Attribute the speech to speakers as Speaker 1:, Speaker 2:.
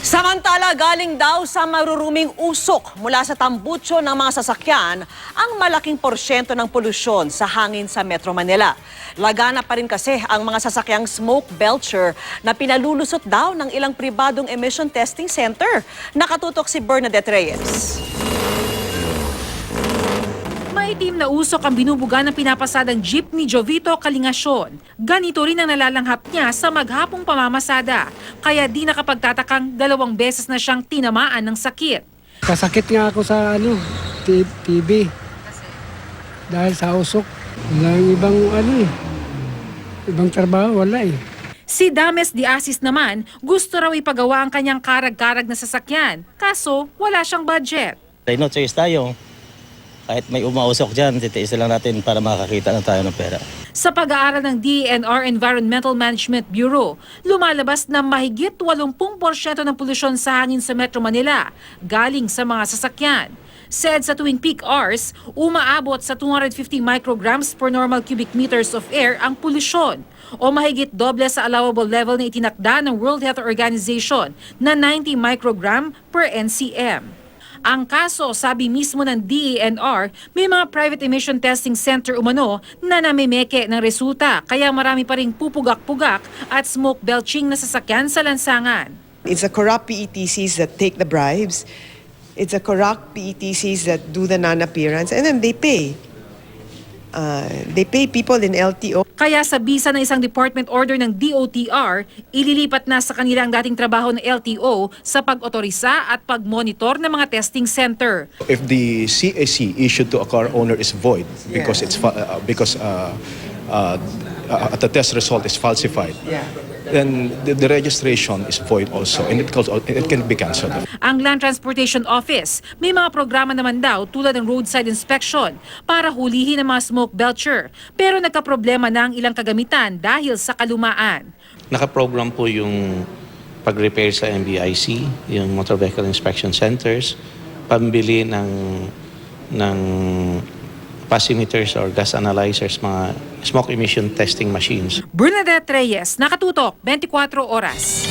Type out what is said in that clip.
Speaker 1: Samantala, galing daw sa maruruming usok mula sa tambutso ng mga sasakyan ang malaking porsyento ng polusyon sa hangin sa Metro Manila. Lagana pa rin kasi ang mga sasakyang smoke belcher na pinalulusot daw ng ilang pribadong emission testing center. Nakatutok si Bernadette Reyes.
Speaker 2: Maitim na usok ang binubuga ng pinapasadang jeep ni Jovito Kalingasyon. Ganito rin ang nalalanghap niya sa maghapong pamamasada. Kaya di nakapagtatakang 2 beses na siyang tinamaan ng sakit.
Speaker 3: Kasakit nga ako sa TB. Dahil sa usok. Walang ibang trabaho, wala eh.
Speaker 2: Si Dames de Asis naman, gusto raw ipagawa ang kanyang karag-karag na sasakyan. Kaso, wala siyang budget.
Speaker 4: No choice tayo. Kahit may umausok dyan, titiis lang natin para makakita na tayo ng pera.
Speaker 2: Sa pag-aaral ng DENR Environmental Management Bureau, lumalabas na mahigit 80% ng polusyon sa hangin sa Metro Manila galing sa mga sasakyan. Said sa tuwing peak hours, umaabot sa 250 micrograms per normal cubic meters of air ang polusyon o mahigit doble sa allowable level na itinakda ng World Health Organization na 90 microgram per NCM. Ang kaso, sabi mismo ng DENR, may mga private emission testing center umano na namimeke ng resulta kaya marami pa ring pupugak-pugak at smoke belching na sasakyan sa lansangan.
Speaker 5: It's the corrupt PETCs that take the bribes. It's the corrupt PETCs that do the non-appearance and then they pay. They pay people in LTO.
Speaker 2: Kaya sa bisa ng isang department order ng DOTR, ililipat na sa kanilang dating trabaho ng LTO sa pag-otorisa at pag-monitor ng mga testing center.
Speaker 6: If the CAC issued to a car owner is void because the test result is falsified, then the registration is void also and it can be cancelled.
Speaker 2: Ang Land Transportation Office, may mga programa naman daw tulad ng roadside inspection para hulihin ang mga smoke belcher. Pero nagkaproblema na ang ilang kagamitan dahil sa kalumaan.
Speaker 7: Nakaprogram po yung pag-repair sa MBIC, yung Motor Vehicle Inspection Centers, pambili ng passimeters or gas analyzers, mga smoke emission testing machines.
Speaker 2: Bernadette Reyes, Nakatutok, 24 Oras.